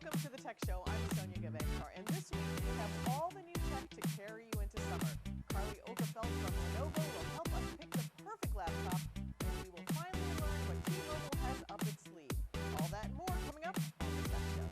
Welcome to the Tech Show. I'm Sonia Gavankar, and this week we have all the new tech to carry you into summer. Carly Okerfeld from Lenovo will help us pick the perfect laptop, and we will finally learn what T-Mobile has up its sleeve. All that and more coming up on the Tech Show.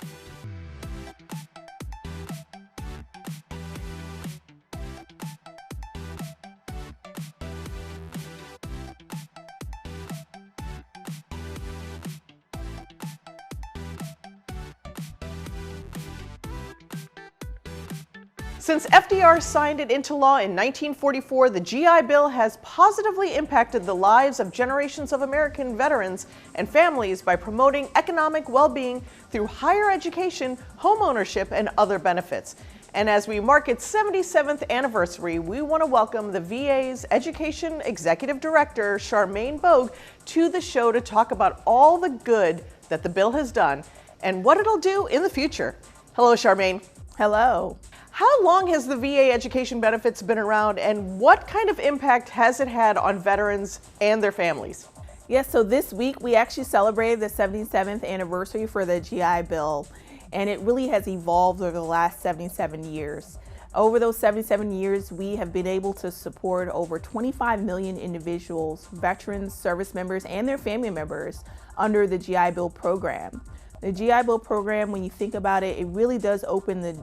Since FDR signed it into law in 1944, the GI Bill has positively impacted the lives of generations of American veterans and families by promoting economic well-being through higher education, home ownership, and other benefits. And as we mark its 77th anniversary, we want to welcome the VA's Education Executive Director, Charmaine Bogue, to the show to talk about all the good that the bill has done and what it'll do in the future. Hello, Charmaine. Hello. How long has the VA education benefits been around, and what kind of impact has it had on veterans and their families? Yes, so this week we actually celebrated the 77th anniversary for the GI Bill, and it really has evolved over the last 77 years. Over those 77 years, we have been able to support over 25 million individuals, veterans, service members, and their family members under the GI Bill program. The GI Bill program, when you think about it, it really does open the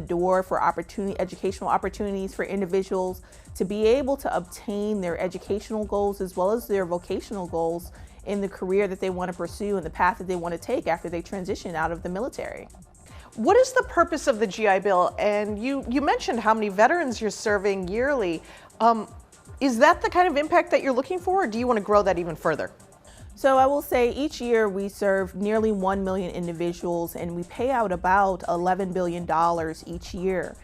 door for educational opportunities for individuals to be able to obtain their educational goals as well as their vocational goals in the career that they want to pursue and the path that they want to take after they transition out of the military. What is the purpose of the GI Bill? And you mentioned how many veterans you're serving yearly. Is that the kind of impact that you're looking for, or do you want to grow that even further? So I will say each year we serve nearly 1 million individuals, and we pay out about $11 billion each year.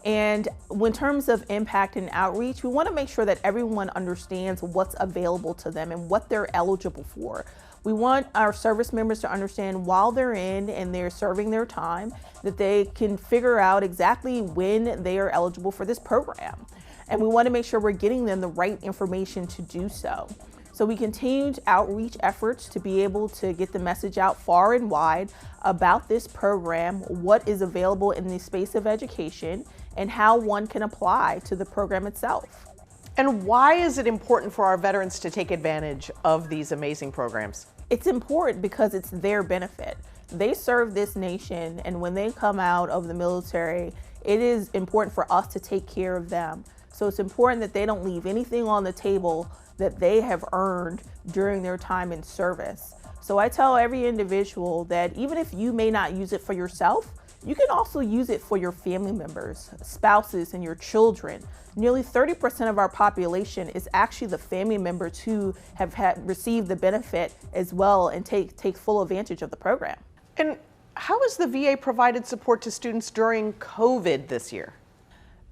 And in terms of impact and outreach, we want to make sure that everyone understands what's available to them and what they're eligible for. We want our service members to understand while they're in and they're serving their time that they can figure out exactly when they are eligible for this program. And we want to make sure we're getting them the right information to do so. So we continued outreach efforts to be able to get the message out far and wide about this program, what is available in the space of education, and how one can apply to the program itself. And why is it important for our veterans to take advantage of these amazing programs? It's important because it's their benefit. They serve this nation, and when they come out of the military, it is important for us to take care of them. So it's important that they don't leave anything on the table that they have earned during their time in service. So I tell every individual that even if you may not use it for yourself, you can also use it for your family members, spouses, and your children. Nearly 30% of our population is actually the family members who have received the benefit as well and take full advantage of the program. And how has the VA provided support to students during COVID this year?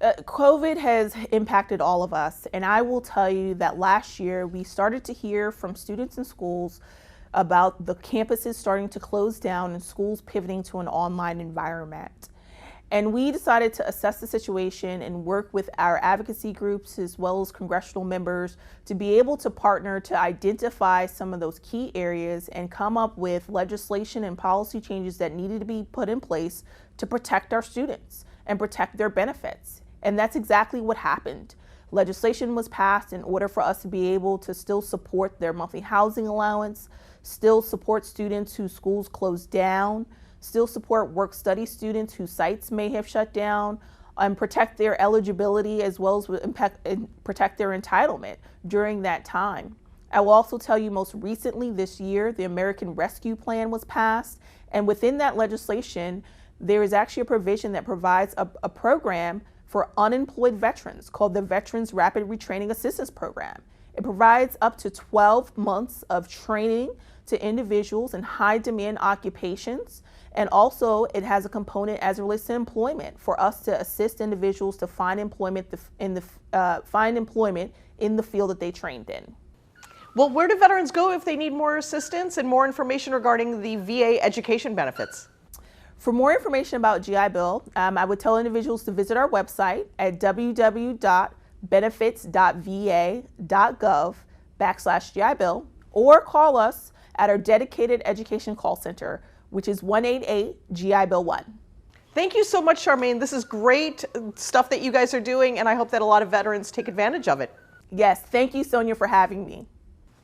COVID has impacted all of us, and I will tell you that last year we started to hear from students in schools about the campuses starting to close down and schools pivoting to an online environment. And we decided to assess the situation and work with our advocacy groups as well as congressional members to be able to partner to identify some of those key areas and come up with legislation and policy changes that needed to be put in place to protect our students and protect their benefits. And that's exactly what happened. Legislation was passed in order for us to be able to still support their monthly housing allowance, still support students whose schools closed down, still support work-study students whose sites may have shut down, and protect their eligibility as well as protect their entitlement during that time. I will also tell you most recently this year, the American Rescue Plan was passed, and within that legislation, there is actually a provision that provides a program for unemployed veterans called the Veterans Rapid Retraining Assistance Program. It provides up to 12 months of training to individuals in high demand occupations, and also it has a component as it relates to employment for us to assist individuals to find employment in the field that they trained in. Well, where do veterans go if they need more assistance and more information regarding the VA education benefits? For more information about GI Bill, I would tell individuals to visit our website at www.benefits.va.gov/GI Bill or call us at our dedicated education call center, which is 188 GI Bill 1. Thank you so much, Charmaine. This is great stuff that you guys are doing, and I hope that a lot of veterans take advantage of it. Yes, thank you, Sonia, for having me.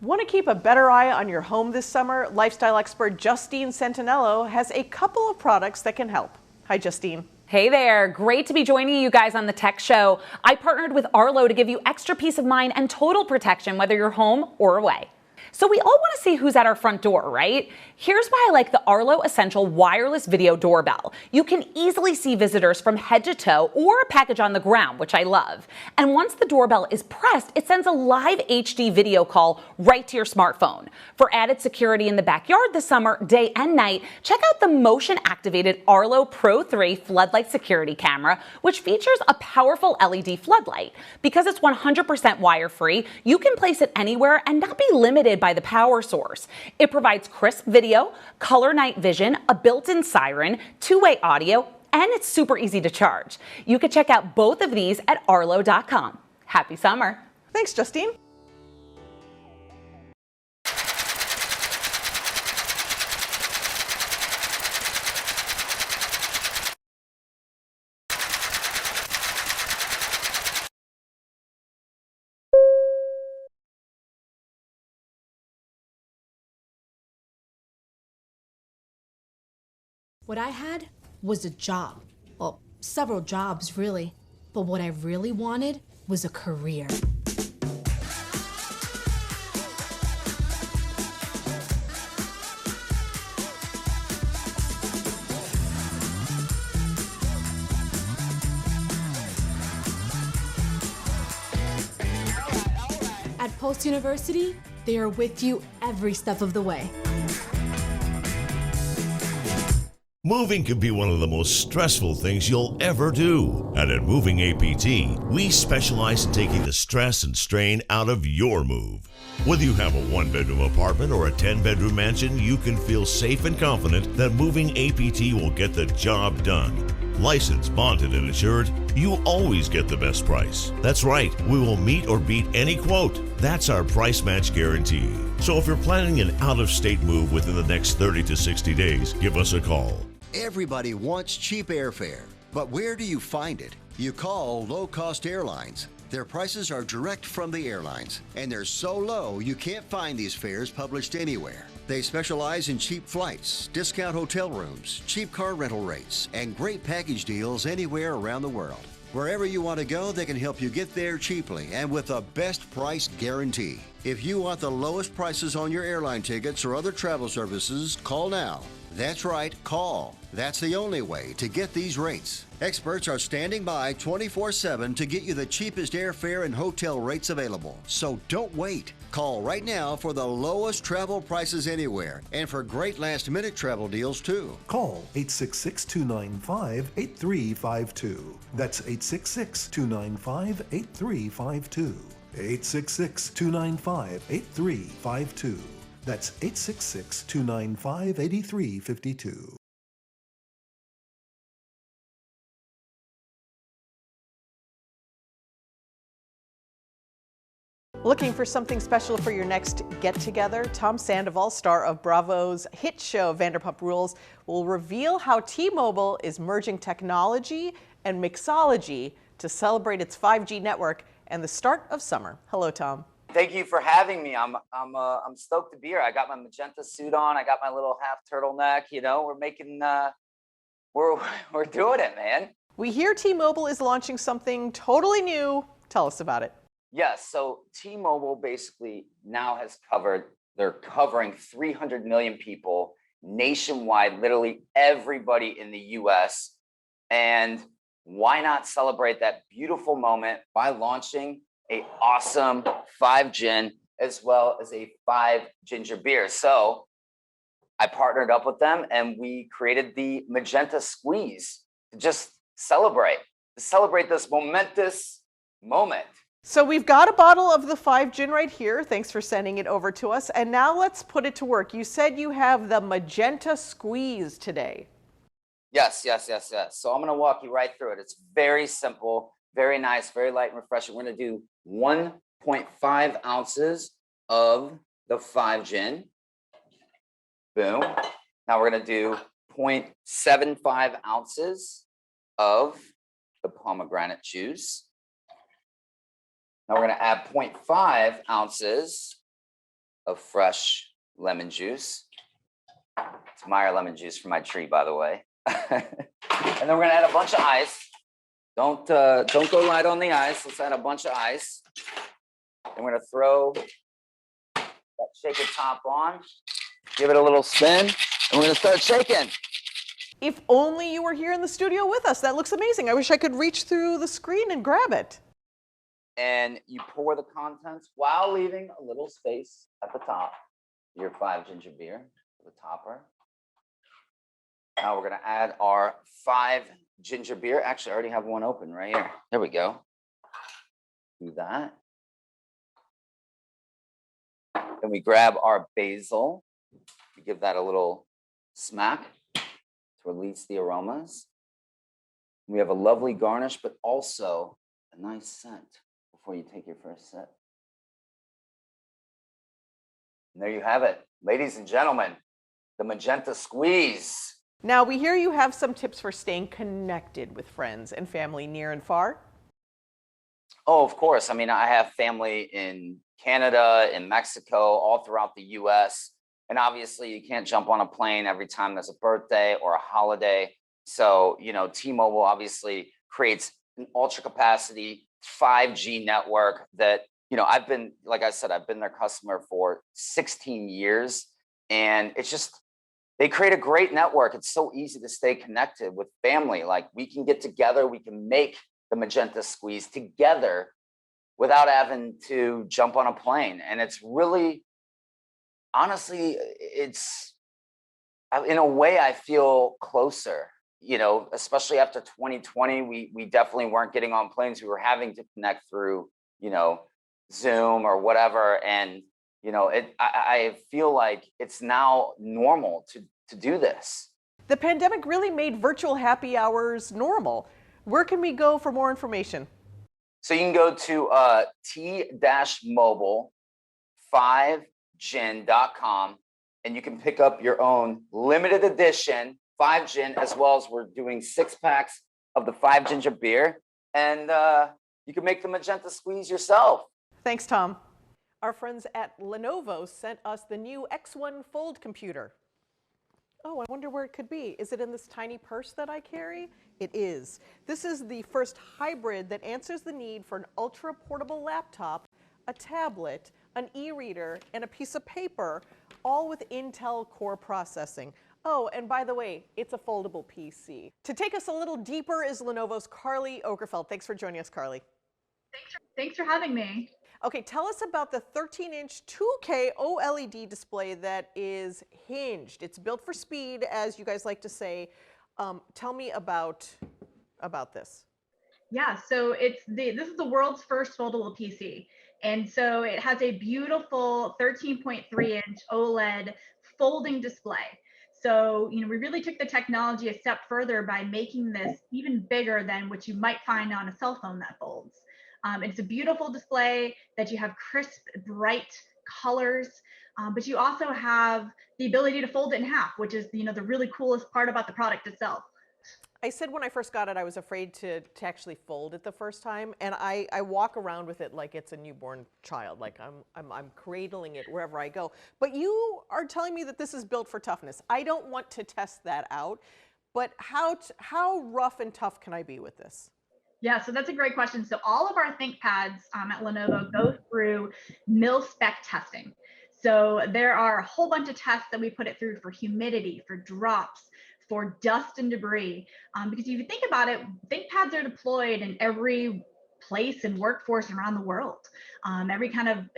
Want to keep a better eye on your home this summer? Lifestyle expert Justine Centinello has a couple of products that can help. Hi, Justine. Hey there, great to be joining you guys on the Tech Show. I partnered with Arlo to give you extra peace of mind and total protection whether you're home or away. So we all want to see who's at our front door, right? Here's why I like the Arlo Essential wireless video doorbell. You can easily see visitors from head to toe or a package on the ground, which I love. And once the doorbell is pressed, it sends a live HD video call right to your smartphone. For added security in the backyard this summer, day and night, check out the motion-activated Arlo Pro 3 floodlight security camera, which features a powerful LED floodlight. Because it's 100% wire-free, you can place it anywhere and not be limited by the power source. It provides crisp video, color night vision, a built-in siren, two-way audio, and it's super easy to charge. You can check out both of these at arlo.com. Happy summer. Thanks, Justine. What I had was a job. Well, several jobs, really. But what I really wanted was a career. At Post University, they are with you every step of the way. Moving can be one of the most stressful things you'll ever do. And at Moving APT, we specialize in taking the stress and strain out of your move. Whether you have a 1-bedroom apartment or a 10-bedroom mansion, you can feel safe and confident that Moving APT will get the job done. Licensed, bonded, and insured, you always get the best price. That's right, we will meet or beat any quote. That's our price match guarantee. So if you're planning an out-of-state move within the next 30 to 60 days, give us a call. Everybody wants cheap airfare, but where do you find it? You call low-cost airlines. Their prices are direct from the airlines, and they're so low you can't find these fares published anywhere. They specialize in cheap flights, discount hotel rooms, cheap car rental rates, and great package deals anywhere around the world. Wherever you want to go, they can help you get there cheaply and with a best price guarantee. If you want the lowest prices on your airline tickets or other travel services, call now. That's right, call. That's the only way to get these rates. Experts are standing by 24/7 to get you the cheapest airfare and hotel rates available. So don't wait. Call right now for the lowest travel prices anywhere and for great last-minute travel deals too. Call 866-295-8352. That's 866-295-8352. 866-295-8352. That's 866-295-8352. Looking for something special for your next get-together? Tom Sandoval, star of Bravo's hit show Vanderpump Rules, will reveal how T-Mobile is merging technology and mixology to celebrate its 5G network and the start of summer. Hello, Tom. Thank you for having me. I'm stoked to be here. I got my magenta suit on. I got my little half turtleneck. You know, we're making we're doing it, man. We hear T-Mobile is launching something totally new. Tell us about it. Yes. So T-Mobile basically now they're covering 300 million people nationwide, literally everybody in the US. And why not celebrate that beautiful moment by launching a awesome 5 gin as well as a 5 ginger beer. So I partnered up with them and we created the Magenta Squeeze to just celebrate this momentous moment. So we've got a bottle of the 5 gin right here. Thanks for sending it over to us. And now let's put it to work. You said you have the Magenta Squeeze today. Yes. So I'm going to walk you right through it. It's very simple, very nice, very light and refreshing. We're going to do 1.5 ounces of the 5 gin. Boom. Now we're going to do 0.75 ounces of the pomegranate juice. Now we're going to add 0.5 ounces of fresh lemon juice. It's Meyer lemon juice from my tree, by the way. And then we're going to add a bunch of ice. Don't go light on the ice. Let's add a bunch of ice. And we're going to throw that shaker top on, give it a little spin, and we're going to start shaking. If only you were here in the studio with us. That looks amazing. I wish I could reach through the screen and grab it. And you pour the contents while leaving a little space at the top. Your 5 ginger beer, the topper. Now we're going to add our 5 ginger beer. Actually, I already have one open right here. There we go. Do that. Then we grab our basil. We give that a little smack to release the aromas. We have a lovely garnish, but also a nice scent before you take your first sip. And there you have it. Ladies and gentlemen, the magenta squeeze. Now, we hear you have some tips for staying connected with friends and family near and far. Oh, of course. I mean, I have family in Canada, in Mexico, all throughout the US. And obviously, you can't jump on a plane every time there's a birthday or a holiday. So, T-Mobile obviously creates an ultra capacity 5G network that, I've been, like I said, I've been their customer for 16 years. And it's just, they create a great network. It's so easy to stay connected with family. Like, we can get together, we can make the magenta squeeze together without having to jump on a plane. And it's really, honestly, it's, in a way, I feel closer, especially after 2020, we definitely weren't getting on planes. We were having to connect through, Zoom or whatever. And, I feel like it's now normal to do this. The pandemic really made virtual happy hours normal. Where can we go for more information? So you can go to t-mobile5gin.com and you can pick up your own limited edition 5 gin, as well as we're doing 6 packs of the 5 ginger beer. And you can make the magenta squeeze yourself. Thanks, Tom. Our friends at Lenovo sent us the new X1 Fold computer. Oh, I wonder where it could be. Is it in this tiny purse that I carry? It is. This is the first hybrid that answers the need for an ultra-portable laptop, a tablet, an e-reader, and a piece of paper, all with Intel Core processing. Oh, and by the way, it's a foldable PC. To take us a little deeper is Lenovo's Carly Ogerfeld. Thanks for joining us, Carly. Thanks for having me. Okay, tell us about the 13-inch 2K OLED display that is hinged. It's built for speed, as you guys like to say. Tell me about this. Yeah, so this is the world's first foldable PC. And so it has a beautiful 13.3-inch OLED folding display. So, we really took the technology a step further by making this even bigger than what you might find on a cell phone that folds. It's a beautiful display that you have crisp, bright colors, but you also have the ability to fold it in half, which is, the really coolest part about the product itself. I said when I first got it, I was afraid to actually fold it the first time, and I walk around with it like it's a newborn child, like I'm cradling it wherever I go. But you are telling me that this is built for toughness. I don't want to test that out, but how rough and tough can I be with this? Yeah, so that's a great question. So all of our ThinkPads at Lenovo go through mil-spec testing. So there are a whole bunch of tests that we put it through for humidity, for drops, for dust and debris. Because if you think about it, ThinkPads are deployed in every place and workforce around the world, every kind of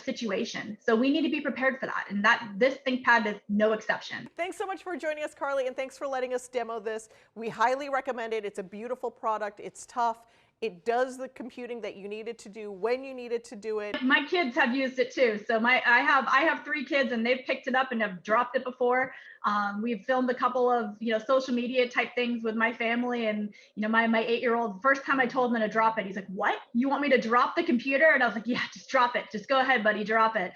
situation. So we need to be prepared for that, and this ThinkPad is no exception. Thanks so much for joining us, Carly, and thanks for letting us demo this. We highly recommend it. It's a beautiful product. It's tough. It does the computing that you need it to do when you need it to do it. My kids have used it too. So I have 3 kids, and they've picked it up and have dropped it before. We've filmed a couple of social media type things with my family, and my 8-year-old, first time I told him to drop it, he's like, "What? You want me to drop the computer?" And I was like, "Yeah, just drop it. Just go ahead, buddy, drop it."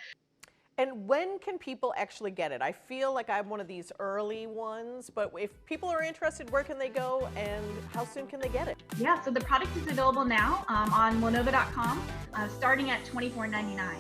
And when can people actually get it? I feel like I'm one of these early ones, but if people are interested, where can they go and how soon can they get it? Yeah, so the product is available now on Lenova.com, starting at $24.99.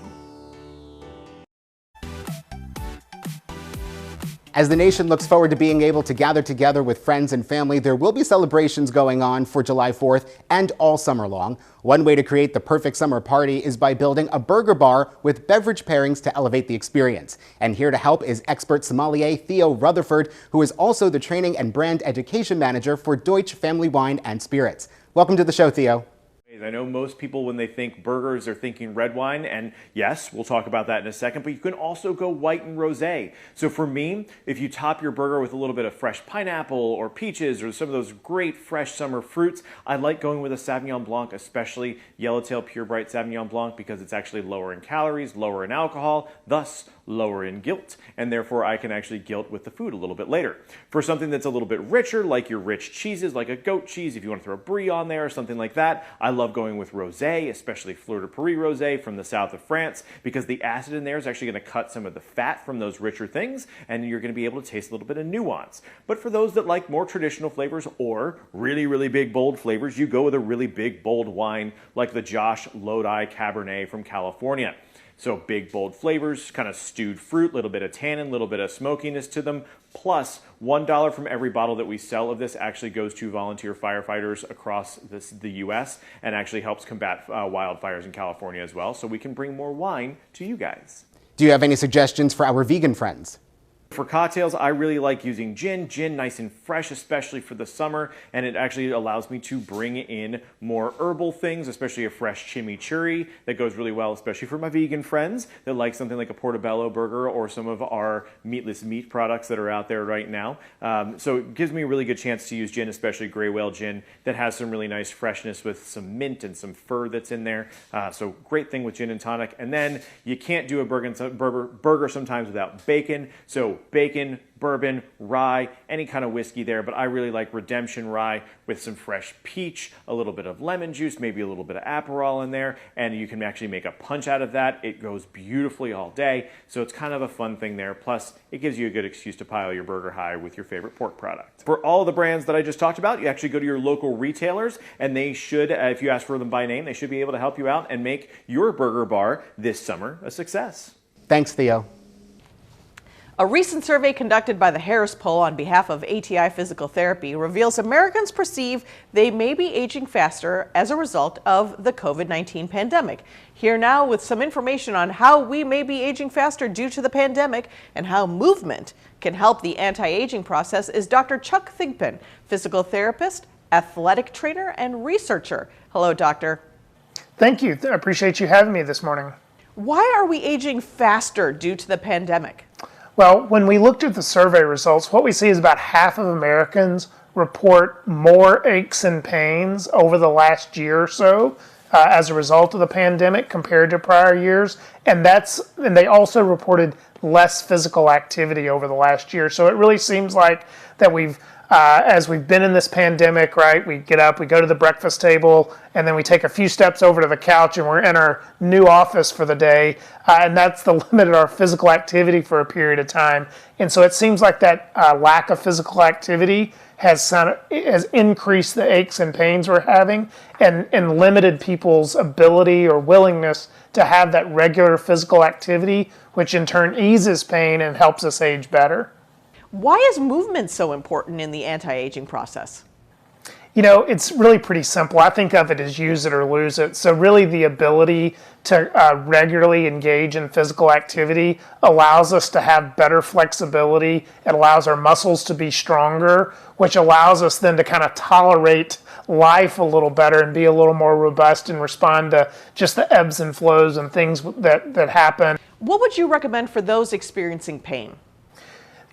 As the nation looks forward to being able to gather together with friends and family, there will be celebrations going on for July 4th and all summer long. One way to create the perfect summer party is by building a burger bar with beverage pairings to elevate the experience. And here to help is expert sommelier Theo Rutherford, who is also the training and brand education manager for Deutsche Family Wine and Spirits. Welcome to the show, Theo. I know most people, when they think burgers, are thinking red wine, and yes, we'll talk about that in a second, but you can also go white and rosé. So for me, if you top your burger with a little bit of fresh pineapple or peaches or some of those great fresh summer fruits, I like going with a Sauvignon Blanc, especially Yellowtail Pure Bright Sauvignon Blanc, because it's actually lower in calories, lower in alcohol, thus lower in guilt, and therefore I can actually guilt with the food a little bit later. For something that's a little bit richer, like your rich cheeses, like a goat cheese, if you want to throw a brie on there or something like that, I love going with rosé, especially Fleur de Paris rosé from the south of France, because the acid in there is actually going to cut some of the fat from those richer things, and you're going to be able to taste a little bit of nuance. But for those that like more traditional flavors or really, really big, bold flavors, you go with a really big, bold wine like the Josh Lodi Cabernet from California. So big, bold flavors, kind of stewed fruit, little bit of tannin, little bit of smokiness to them, plus $1 from every bottle that we sell of this actually goes to volunteer firefighters across the U.S. and actually helps combat wildfires in California as well, so we can bring more wine to you guys. Do you have any suggestions for our vegan friends? For cocktails, I really like using gin. Gin nice and fresh, especially for the summer, and it actually allows me to bring in more herbal things, especially a fresh chimichurri that goes really well, especially for my vegan friends that like something like a portobello burger or some of our meatless meat products that are out there right now. So it gives me a really good chance to use gin, especially gray whale gin, that has some really nice freshness with some mint and some fir that's in there. So great thing with gin and tonic. And then you can't do a burger sometimes without bacon. So bacon, bourbon, rye, any kind of whiskey there, but I really like Redemption rye with some fresh peach, a little bit of lemon juice, maybe a little bit of Aperol in there, and you can actually make a punch out of that. It goes beautifully all day, so it's kind of a fun thing there. Plus, it gives you a good excuse to pile your burger high with your favorite pork product. For all of the brands that I just talked about, you actually go to your local retailers, and they should, if you ask for them by name, they should be able to help you out and make your burger bar this summer a success. Thanks, Theo. A recent survey conducted by the Harris Poll on behalf of ATI Physical Therapy reveals Americans perceive they may be aging faster as a result of the COVID-19 pandemic. Here now with some information on how we may be aging faster due to the pandemic and how movement can help the anti-aging process is Dr. Chuck Thigpen, physical therapist, athletic trainer, and researcher. Hello, doctor. Thank you. I appreciate you having me this morning. Why are we aging faster due to the pandemic? Well, when we looked at the survey results, what we see is about half of Americans report more aches and pains over the last year or so as a result of the pandemic compared to prior years. And they also reported less physical activity over the last year. So it really seems like that as we've been in this pandemic, right, we get up, we go to the breakfast table, and then we take a few steps over to the couch and we're in our new office for the day. And that's the limit of our physical activity for a period of time. And so it seems like that lack of physical activity has increased the aches and pains we're having and limited people's ability or willingness to have that regular physical activity, which in turn eases pain and helps us age better. Why is movement so important in the anti-aging process? You know, it's really pretty simple. I think of it as use it or lose it. So really the ability to regularly engage in physical activity allows us to have better flexibility. It allows our muscles to be stronger, which allows us then to kind of tolerate life a little better and be a little more robust and respond to just the ebbs and flows and things that happen. What would you recommend for those experiencing pain?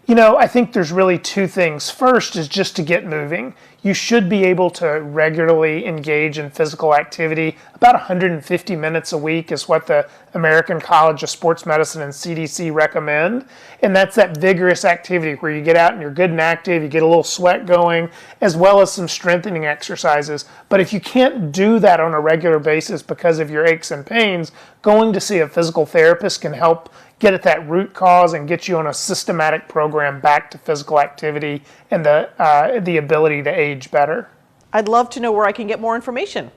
You know, I think there's really two things. First is just to get moving. You should be able to regularly engage in physical activity. About 150 minutes a week is what the American College of Sports Medicine and CDC recommend. And that's that vigorous activity where you get out and you're good and active, you get a little sweat going, as well as some strengthening exercises. But if you can't do that on a regular basis because of your aches and pains, going to see a physical therapist can help get at that root cause and get you on a systematic program back to physical activity and the ability to age better. I'd love to know where I can get more information.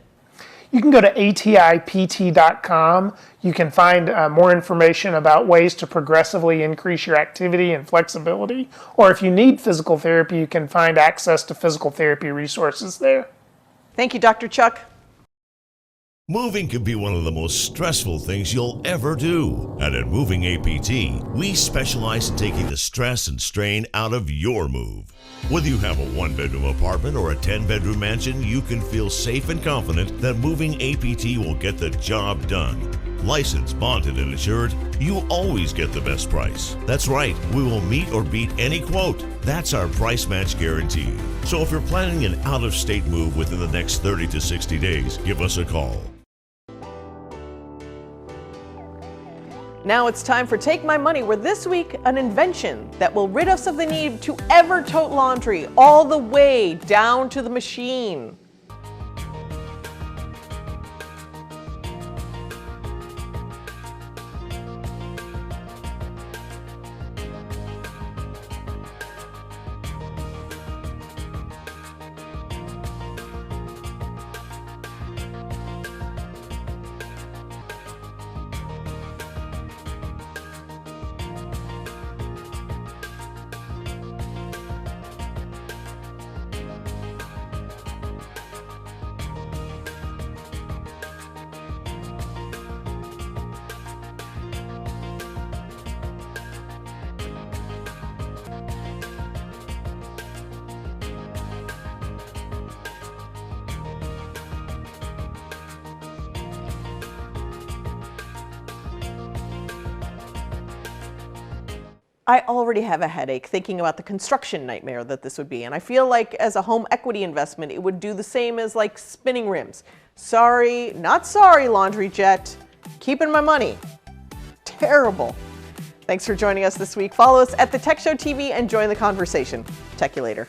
You can go to atipt.com. You can find more information about ways to progressively increase your activity and flexibility. Or if you need physical therapy, you can find access to physical therapy resources there. Thank you, Dr. Chuck. Moving can be one of the most stressful things you'll ever do. And at Moving APT, we specialize in taking the stress and strain out of your move. Whether you have a 1-bedroom apartment or a 10-bedroom mansion, you can feel safe and confident that Moving APT will get the job done. Licensed, bonded, and insured, you always get the best price. That's right, we will meet or beat any quote. That's our price match guarantee. So if you're planning an out-of-state move within the next 30 to 60 days, give us a call. Now it's time for Take My Money, where this week, an invention that will rid us of the need to ever tote laundry all the way down to the machine. I already have a headache thinking about the construction nightmare that this would be, and I feel like as a home equity investment, it would do the same as like spinning rims. Sorry, not sorry, Laundry Jet. Keeping my money. Terrible. Thanks for joining us this week. Follow us at The Tech Show TV and join the conversation. Check you later.